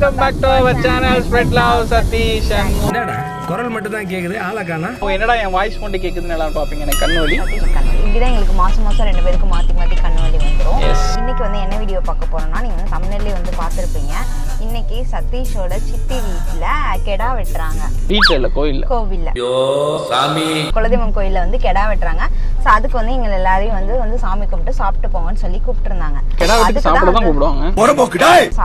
Welcome back to our channel spread love Satish. என்னடா குரல் மட்டும் தான் கேக்குது, ஆளை காணா. என்னடா என் வாய்ஸ் மட்டும் கேக்குதுன்னு எல்லாரும் பாப்பீங்க. எனக்கு கண்ணு வலி. இப்படிதான் எங்களுக்கு மாசம் மாசம் 2 பேருக்கு மாத்தி கண்ணு வலி வந்துடும். இன்னைக்கு வந்து என்ன வீடியோ பார்க்க போறோம்னா, நீங்க வந்து தமிழ்லயே வந்து பார்த்திருப்பீங்க. இன்னைக்கு சதீஷோட சித்தி வீட்டுல கெடா வெட்டுறாங்க. வீட்டுல இல்ல, கோவில்ல. ஐயோ சாமி, குலதெய்வம் கோயில்ல வந்து கெடா வெட்டுறாங்க. சோ அதுக்கு வந்து எங்க எல்லாரையும் வந்து சாமி கும்பிட்டு சாப்பிட்டு போங்கன்னு சொல்லி கூப்பிட்டுருந்தாங்க. கெடா வெட்டி சாப்பிட தான் கூப்பிடுவாங்க.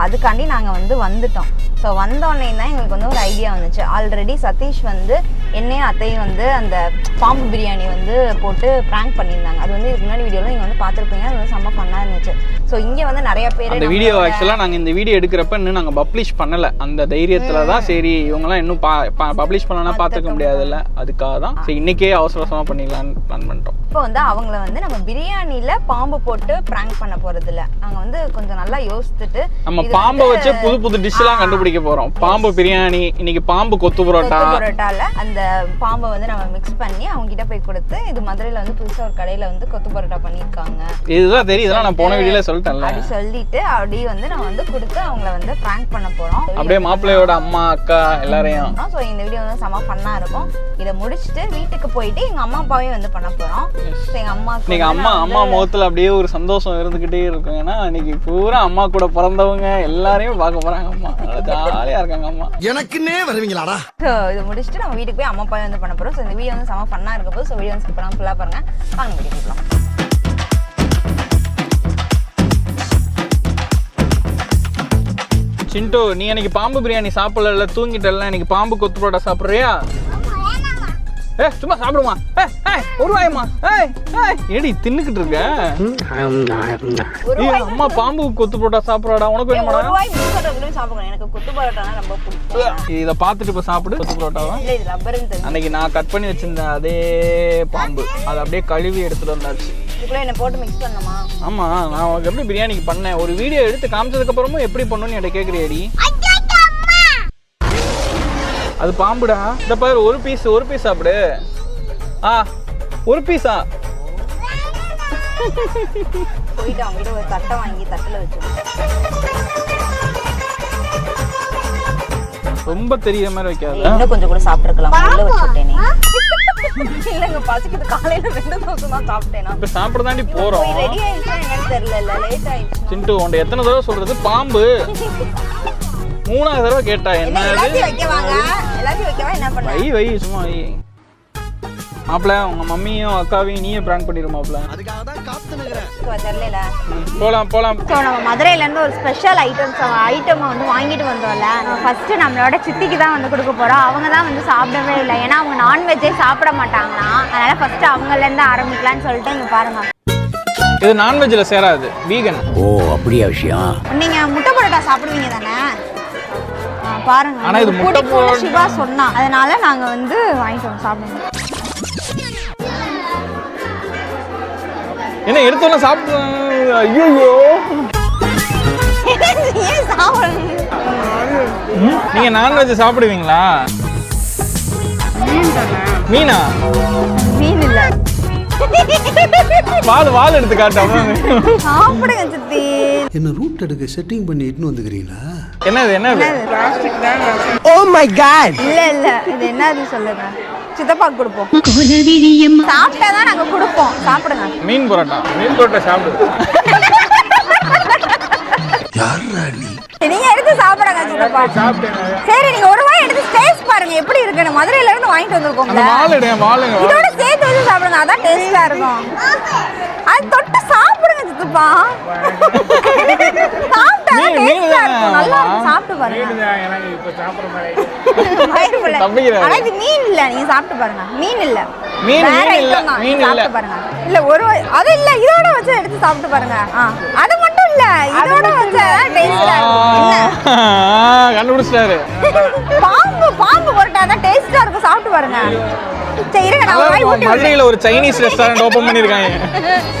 அதுக்காண்டி நாங்க வந்துட்டோம். ஸோ வந்தோடனே தான் எங்களுக்கு வந்து ஒரு ஐடியா வந்துச்சு. ஆல்ரெடி சதீஷ் வந்து என்னையும் அத்தையும் வந்து அந்த பாம்பு பிரியாணி வந்து போட்டு ப்ராங்க் பண்ணியிருந்தாங்க. அது வந்து இதுக்கு முன்னாடி வீடியோவில் நீங்கள் வந்து பார்த்துருப்பீங்க. அது வந்து செம்ம ஃபன்னாக இருந்துச்சு. ஸோ இங்கே வந்து நிறைய பேர் அந்த வீடியோ ஆக்சுவலாக நாங்கள் இந்த வீடியோ எடுக்கிறப்ப இன்னும் நாங்கள் பப்ளிஷ் பண்ணலை. அந்த தைரியத்தில் தான் சரி இவங்கெல்லாம் இன்னும் பப்ளிஷ் பண்ணலன்னா பார்த்துக்க முடியாதுல்ல, அதுக்காக தான் சரி இன்னைக்கே அவசரமாக பண்ணிடலான்னு பிளான் பண்ணிட்டோம். இப்போ வந்து அவங்கள வந்து நம்ம பிரியாணியில் பாம்பு போட்டு ப்ராங்க் பண்ண போகிறது இல்லை. நாங்கள் வந்து கொஞ்சம் நல்லா யோசிச்சுட்டு நம்ம பாம்பை வச்சு புது டிஷ்ஷெல்லாம் கண்டுபிடிக்க போறோம். பாம்பு பிரியாணி, இன்னைக்கு பாம்பு கொத்து பரோட்டால அந்த பாம்பை வந்து நம்ம மிக்ஸ் பண்ணி அவங்க கிட்ட போய் கொடுத்து, இது மதுரையில வந்து புதுசா ஒரு கடையில வந்து கொத்து பரோட்டா பண்ணிருக்காங்க. இதுதான் தெரியும், இதெல்லாம் நான் போன வீடியோல சொல்லிட்டேன்ல. அப்படி சொல்லிட்டு அப்படியே வந்து நம்ம வந்து கொடுத்து அவங்கள வந்து பிராங்க் பண்ண போறோம். அப்படியே மாப்பிள்ளையோட அம்மா அக்கா எல்லாரையும். ஸோ இந்த வீடியோ வந்து செம ஃபன்னா இருக்கும். இதை முடிச்சுட்டு வீட்டுக்கு போயிட்டு எங்க அம்மா அப்பாவையும் வந்து பண்ண போறோம். எங்க அம்மா முகத்துல அப்படியே ஒரு சந்தோஷம் இருந்துகிட்டே இருக்கும். ஏன்னா இன்னைக்கு பூரா அம்மா கூட பிறந்தவங்க எல்லாரையும் பார்க்க போறாங்க. அம்மா ஜாலியா இருக்காங்க. அம்மா எனக்குன்னே வருவீங்களாடா. ஸோ இதை முடிச்சுட்டு நம்ம வீட்டுக்கு போய் அம்மா அப்பாவை வந்து பண்ண போறோம். ஸோ இந்த வீடியோ வந்து செம ஃபன்னா இருக்க போது. ஸோ வீடியோ வந்து ஸ்கிப் பண்ணாம ஃபுல்லா பாருங்க. வாங்க வீடியோ போகலாம். சிண்டு, நீ எனக்கு பாம்பு பிரியாணி சாப்பிடல, தூங்கிட்டல. எனக்கு பாம்பு கொத்து பரோட்டா சாப்பிடுறியா? சும்மா சாப்பிடுமா. ஒரு வாயமா ஏடி தின்னுக்கிட்டு இருக்க. அம்மா பாம்பு கொத்து பரோட்டா சாப்பிடுறாடா. உனக்கு வேணுமாடா? எனக்கு கொத்து பரோட்டானா ரொம்ப பிடிக்கும். இதை பார்த்துட்டு இப்போ சாப்பிடு கொத்து பரோட்டாவா. அன்னைக்கு நான் கட் பண்ணி வச்சிருந்தேன் அதே பாம்பு, அதை அப்படியே கழுவி எடுத்துட்டு வந்தாச்சு. என்ன போட்டு மிக்ஸ் பண்ணணுமா? ஆமா, நான் உனக்கு எப்படி பிரியாணிக்கு பண்ணேன் ஒரு வீடியோ எடுத்து காமிச்சதுக்கு அப்புறமும் எப்படி பண்ணணும்னு என்கிட்ட கேட்குறியடி. அது பாம்புடா. இந்த பாரு, ஒரு பீஸ் சாப்பிடு. ஒரு பீஸா? போயிட்டு அவங்க ஒரு தட்டை வாங்கி தட்டுல வச்சு ரொம்ப தெரியற மாதிரி வைக்காத. இன்னும் கொஞ்சம் கூட சாப்பிட்டுருக்கலாம். உள்ள வச்சுட்டேனே. இல்லங்க, பசிக்குது. காலையில 2 தோசை தான் சாப்பிட்டேனா. இப்ப சாப்பிட தாண்டி போறோம். ரெடி ஆயிடுச்சா என்னன்னு தெரியல, லேட் ஆயிடுச்சு. சிண்டு, உன்ட எத்தனை தடவை சொல்றது பாம்பு? 3ஆவது தடவை கேட்டா. என்ன எல்லாத்தையும் வைக்கவாங்க, எல்லாத்தையும் வைக்கவா? என்ன பண்ண? வை சும்மா வை. மாப்ள, உங்க மம்மியும் அக்காவையும் நீயே பிராங்க் பண்ணிரு மாப்ள. அதுக்காக தான் காத்து நிக்கிறேன். தெரியல. போலாம். சோ நம்ம மதுரையில இருந்து ஒரு ஸ்பெஷல் ஐட்டம் வந்து வாங்கிட்டு வந்தோம்ல. ஃபர்ஸ்ட் நம்மளோட சித்திக்கு தான் வந்து கொடுக்க போறோம். அவங்க தான் வந்து சாப்பிடவே இல்லை. ஏன்னா அவங்க நான்வெஜ்ஜே சாப்பிட மாட்டாங்களாம். அதனால ஃபர்ஸ்ட் அவங்கல இருந்து ஆரம்பிக்கலாம்னு சொல்லிட்டு இங்க பாருங்க. இது நான்வெஜ்ல சேராது, வீகன். ஓ அப்படியா விஷயம். நீங்க முட்டை பரோட்டா சாப்பிடுவீங்க தானே? பாருங்க. ஆனா இது முட்டை பரோட்டா சிவா சொன்னா, அதனால நாங்க வந்து வாங்கிட்டு வந்து சாப்பிடுவோம். என்ன எடுத்தோம்னா சாப்பிட்டு. ஐயோ நீங்க நான்வெஜ் சாப்பிடுவீங்களா? மீனா? மீன் இல்ல. வால் எடுத்து காட்டாம சாப்பிடுங்க சித்தி. என்ன ரூட் எடுக்க செட்டிங் பண்ணி இட்டுன்னு வந்துக்கிறீங்களா? என்னது ஓ மை காட். இல்ல இது என்னது சொல்லுங்க. சித்தப்பாக்கு கொடுப்போம். சாப்பிட்டாதான் நாங்க கொடுப்போம். சாப்பிடுங்க. மீன் பரோட்டா சாப்பிடு. யாரா நீ? நீங்க எடுத்து சாப்பிடுங்க சித்தப்பா. சரி, நீங்க ஒரு வாய் எடுத்து டேஸ்ட் பாருங்க எப்படி இருக்குன்னு. மதுரையில இருந்து வாங்கிட்டு வந்திருக்கோம்ல. வாளுங்க இதோட சேர்த்து வச்சு சாப்பிடுங்க, அதான் டேஸ்டா இருக்கும். அது தொட்டு சாப்பிடுங்க சித்தப்பா. சாப்பிட்டா டேஸ்டா இருக்கும், நல்லா இருக்கும். சாப்பிட்டு பாருங்க. ஆனா இது மீன் இல்ல, நீங்க சாப்பிட்டு பாருங்க. மீன் இல்ல. சாப்பிட்டு பாருங்க. இல்ல ஒரு அது இல்ல, இதோட வச்சு எடுத்து சாப்பிட்டு பாருங்க. அது மட்டும் இல்ல, இதோட வச்சு டேஸ்டா இருக்கும். கண்டுபிடிச்சிட்டாரு. பாம்பு பரோட்டா தான் டேஸ்டா இருக்கும். சாப்பிட்டு பாருங்க. சரி இருங்க, நான் வாய் ஊட்டி. மதுரையில ஒரு சைனீஸ் ரெஸ்டாரண்ட் ஓபன் பண்ணிருக்காங்க.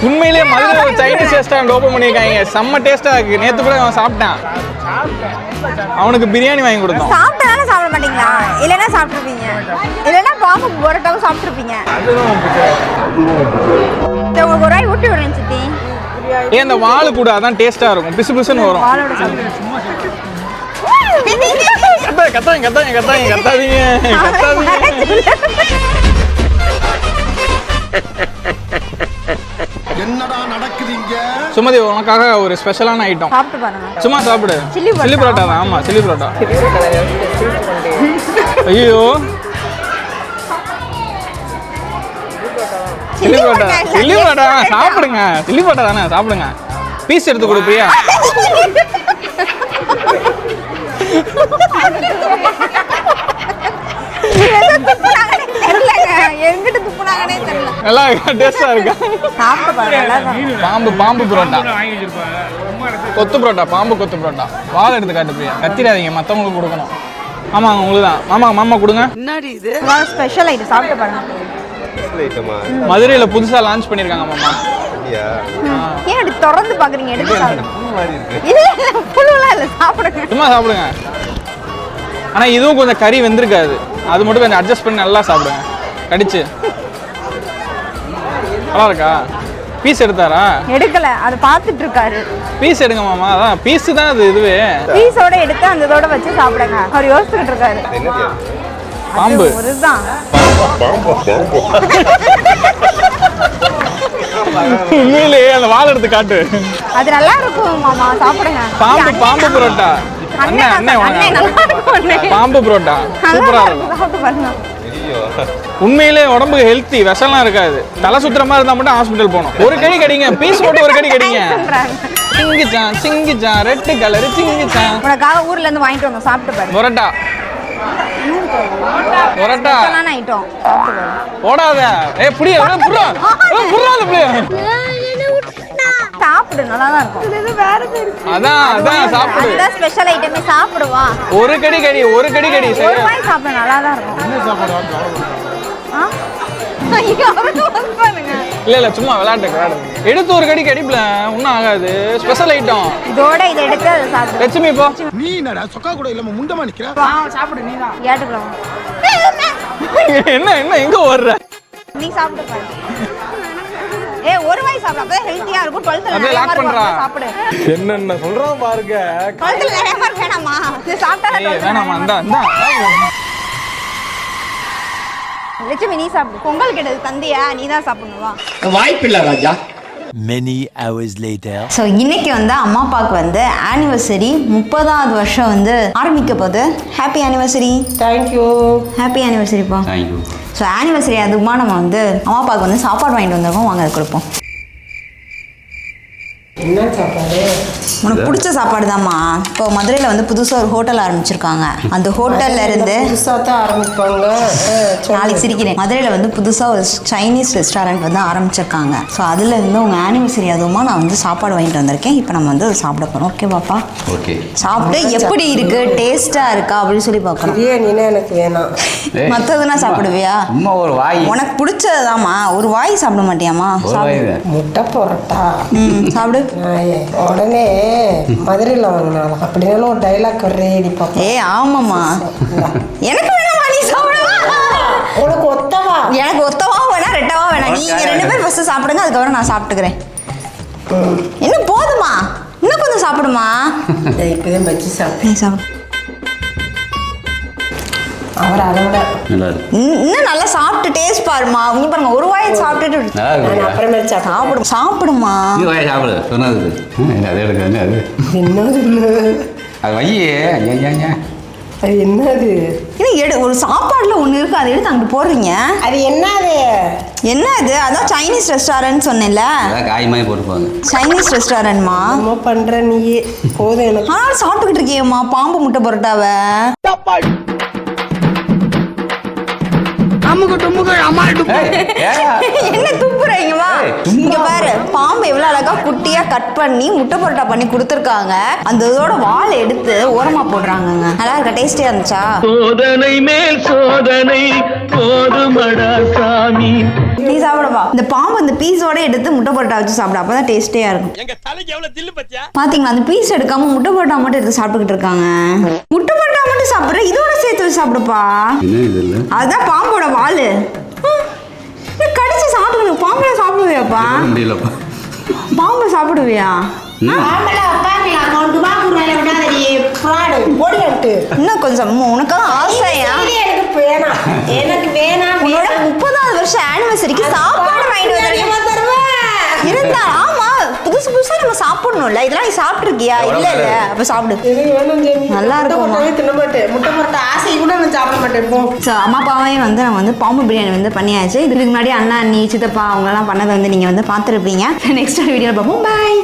உண்மையிலேயே மதுரையில ஒரு சைனீஸ் ரெஸ்டாரண்ட் ஓபன் பண்ணிருக்காங்க. செம்ம டேஸ்டா இருக்கு. நேத்து கூட அவன் சாப்பிட்டான். அவனுக்கு பிரியாணி வாங்கி கொடுத்தோம். சாப்பிட்டதால சாப்பிட மாட்டீங்களா? இல்லைன்னா சாப்பிட்டுருப்பீங்க. இல்லைன்னா பாம்பு பரோட்டாவும் சாப்பிட்டுருப்பீங்க. உங்களுக்கு ஒரு வாய் ஊட்டி விடுறேன் சித்தி. ஏன் அந்த வால் கூட அதான் டேஸ்டா இருக்கும். பிசு பிசுன்னு வரும். கத்தாதீங்க. என்னடா நடக்குதுங்க? சுமதி உனக்காக ஒரு ஸ்பெஷலான ஐட்டம். சாப்பிட்டு பாருங்க. சும்மா சாப்பிடு. சில்லி பரோட்டா தான். ஆமா சில்லி பரோட்டா. ஐயோ சில்லி பரோட்டா சாப்பிடுங்க. சில்லி பரோட்டா தானே சாப்பிடுங்க. பீஸ் எடுத்து கொடு பிரியா. நல்லா டேஸ்டா இருக்கா? பாம்பு பரோட்டா, கொத்து பரோட்டா, பாம்பு கொத்து பரோட்டா. வாழை எடுத்து காட்டு பிரியா. கத்திராதீங்க, மத்தவங்களுக்கு கொடுக்கணும். ஆமா உங்களுக்கு தான். மாமா கொடுங்க. ஸ்பெஷல் ஐட்டம் சாப்பிட்டு பாருங்க. மதுரையில புதுசா லான்ச் பண்ணிருக்காங்க மாமா. ஏன் அப்படி திறந்து பாக்குறீங்க? எடுத்து சாப்பிடுங்க. இல்ல புழுலாம் இல்ல, சாப்பிடுங்க. சும்மா சாப்பிடுங்க. ஆனா இதுவும் கொஞ்சம் கறி வெந்திருக்காது, அது மட்டும் கொஞ்சம் அட்ஜஸ்ட் பண்ணி நல்லா சாப்பிடுங்க. கடிச்சு நல்லா இருக்கா? பீஸ் எடுத்தாரா? எடுக்கல, அது பார்த்துட்டு இருக்காரு. பீஸ் எடுங்க மாமா. அதான் பீஸ் தான் அது. இதுவே பீஸோட எடுத்து அந்த இதோட வச்சு சாப்பிடுங்க. அவர் யோசிச்சுட்டு இருக்காரு. பாம்பு ஒருதான் உண்மையிலேயே அந்த வாழை எடுத்து காட்டு. அது நல்லா இருக்கும் மாமா, சாப்பிடுங்க. பாம்பு பரோட்டா. பாம்பு பரோட்டா சூப்பரா இருக்கும். சாப்பிட்டு பாருங்க. உண்மையிலே உடம்புக்கு ஹெல்த்தி, விஷம்லாம் இருக்காது. தலை சுத்துற மாதிரி இருந்தா மட்டும் ஹாஸ்பிட்டல் போகணும். ஒரு கடி கடிங்க, பீஸ் போட்டு ஒரு கடி கடிங்க. சிங்கிச்சான் ரெட் கலர் சிங்கிச்சான். உனக்காக ஊர்ல இருந்து வாங்கிட்டு வந்தோம், சாப்பிட்டு பாருங்க. பரோட்டா ஐட்டம் போடாத. சாப்பிடு, நல்லா தான் இருக்கும். அதான் சாப்பிடு. அதான் ஸ்பெஷல் ஐட்டமே, சாப்பிடுவா. ஒரு கடி ஒரு வாய் சாப்பிடு, நல்லா தான் இருக்கும். இல்ல சும்மா விளையாட்டு எடுத்து ஒரு கடி கடிப்பல ஒன்னும் ஆகாது. Special item. இதோட இதை எடுத்து சாப்பிடு. லட்சுமி போ. நீ என்னடா சொக்கா கூட இல்லாம முண்டமா நிக்கிற? சாப்பிடு நீ தான். ஏட்டுக்கலாம். என்ன எங்க ஓடுற? நீ சாப்பிடு பாரு. ஒரு வாய் சாப்பிடு, அப்பதான் ஹெல்த்தியா இருக்கும். 12th அப்படியே லாக் பண்றா. சாப்பிடு. என்னென்ன சொல்றான் பாருங்க. 12th நிறைய மார்க் வேணாமா? நீ சாப்பிட்டா வேணாமா? இந்தா லட்சுமி நீ சாப்பிடு. பொங்கல் கேட்டது தந்தியா, நீ தான் சாப்பிடணுவா? வாய்ப்பில்லை ராஜா. Many hours later. ஸோ இன்னைக்கு வந்து அம்மா அப்பாவுக்கு வந்து ஆனிவர்சரி 30வது வருஷம் வந்து ஆரம்பிக்க போகுது. Happy anniversary. தேங்க்யூ. ஹாப்பி ஆனிவர்சரிப்பா. தேங்க்யூ. ஸோ ஆனிவர்சரி அதுமா நம்ம வந்து அம்மா அப்பாவுக்கு வந்து சாப்பாடு வாங்கிட்டு வந்திருக்கோம். வாங்க அதை கொடுப்போம். என்ன சாப்பாடு? உனக்கு பிடிச்ச சாப்பாடு தான்மா. இப்போ மதுரையில் வந்து புதுசாக ஒரு ஹோட்டல் ஆரம்பிச்சிருக்காங்க. அந்த ஹோட்டல்ல இருந்து புதுசாக தான் ஆரம்பிப்பாங்க. நாளைக்கு சிரிக்கிறேன். மதுரையில் வந்து புதுசாக ஒரு சைனீஸ் ரெஸ்டாரண்ட் வந்து ஆரம்பிச்சிருக்காங்க. ஸோ அதில் இருந்து உங்கள் ஆனிவர்சரி அதுவுமா நான் வந்து சாப்பாடு வாங்கிட்டு வந்திருக்கேன். இப்போ நம்ம வந்து சாப்பிட போகிறோம். ஓகே பாப்பா? ஓகே. சாப்பிட்டு எப்படி இருக்கு, டேஸ்ட்டாக இருக்கா அப்படின்னு சொல்லி பார்க்கணும். பிரியாணினா எனக்கு வேணாம். மற்றதுனா சாப்பிடுவியா? சும்மா ஒரு வாய். உனக்கு பிடிச்சதாமா? ஒரு வாய் சாப்பிட மாட்டியாமா? சாப்பிடு. முட்டை பரோட்டா. சாப்பிடு. உடனே மதுரையில் வாங்கினாலும் அப்படின்னாலும் ஒரு டைலாக் ரெடி பார்ப்போம். ஆமாம்மா, எனக்கு வேணாமா? நீ சாப்பிடுவா? உனக்கு ஒத்தவா? எனக்கு ஒத்தவா வேணா ரெட்டவா வேணாம். நீங்க 2 பேர் ஃபர்ஸ்ட் சாப்பிடுங்க, அதுக்கப்புறம் நான் சாப்பிட்டுக்கிறேன். இன்னும் போதுமா? இன்னும் கொஞ்சம் சாப்பிடுமா? இப்போதான் வச்சு சாப்பிடு. நீ சாப்பிடு. அவர் அதை விட நல்லா இருக்கு. இன்னும் நல்லா சாப்பிட்டு டேஸ்ட் பாருமா. இங்க பாருங்க, ஒரு வாயை சாப்பிட்டுட்டு நல்லா இருக்கு. அப்புறமே சாப்பிடு. சாப்பிடுமா. நீ வாயை சாப்பிடு. சொன்னது அதே எடுக்க அது என்னது? அது வையே. அது என்னது? ஒரு சாப்பாடுல ஒண்ணு இருக்கு, அதை எடுத்து அங்கிட்டு போடுறீங்க. அது என்னது? என்ன இது? அதான் சைனீஸ் ரெஸ்டாரண்ட் சொன்னேன்ல. அதான் காய் மாதிரி போட்டுப்பாங்க. சைனீஸ் ரெஸ்டாரண்ட்மா. என்னமோ பண்ற நீயே. போதும் எனக்கு. சாப்பிட்டுக்கிட்டு இருக்கியம்மா பாம்பு முட்டை பரோட்டாவை. என்ன துப்புறீங்கம்மா? இங்க பாரு, பாம்பு எவ்வளவு அழகா குட்டியா கட் பண்ணி முட்டை பரோட்டா பண்ணி கொடுத்துருக்காங்க. அந்த இதோட வாழை எடுத்து ஓரமா போடுறாங்கங்க. நல்லா இருக்கா? டேஸ்டியா இருந்துச்சா? சோதனை மேல் சோதனை போதுமடா சாமி. நீ சாப்பிடுவா. இந்த பாம்பு இந்த பீஸோட எடுத்து முட்டை பரோட்டா வச்சு சாப்பிட, அப்பதான் டேஸ்டியா இருக்கும். எங்க தலைக்கு எவ்வளவு தில்லு பத்தியா? பாத்தீங்களா, அந்த பீஸ் எடுக்காம முட்டை பரோட்டா மட்டும் எடுத்து சாப்பிட்டுக்கிட்டு இருக்காங்க. முட்டை பரோட்டா மட்டும் சாப்பிடுற, இதோட சேர்த்து வச்சு சாப்பிடுப்பா. என்ன இது இல்லை? அதுதான் பாம்போட வாலு. கடிச்சு சாப்பிடுங்க. பாம்புல சாப்பிடுவியாப்பா? முடியலப்பா. பாம்பு சாப்பிடுவியா? ஆம்பளை உட்காந்துலாம் கொண்டு வா. குருவாயில விடாதடி. ஃப்ராடு. போடி தின்னமாட்டு இன்னும் கொஞ்சம் உனக்கெல்லாம் ஆசையா? எனக்கு வேணாம் உன்னோட 30வது வருஷம் ஆனிவர்சரிக்கு சாப்பாடு வாங்கிட்டு வந்திருக்கேன். இருந்தா ஆமா புதுசு புதுசா நம்ம சாப்பிடணும்ல. இதெல்லாம் நீ சாப்பிட்டுருக்கியா? இல்ல இல்ல அப்ப சாப்பிடு. வேணும் ஜெமி. நல்லா இருக்கும். தின்னமாட்டேன். முட்டை பரோட்டா ஆசை கூட நான் சாப்பிட மாட்டேன். போ. ஸோ அம்மா அப்பாவையும் வந்து நம்ம வந்து பாம்பு பிரியாணி வந்து பண்ணியாச்சு. இதுக்கு முன்னாடி அண்ணா அண்ணி சித்தப்பா அவங்கெல்லாம் பண்ணதை வந்து நீங்கள் வந்து பார்த்துருப்பீங்க. நெக்ஸ்ட் வீடியோவில் பார்ப்போம். பாய்.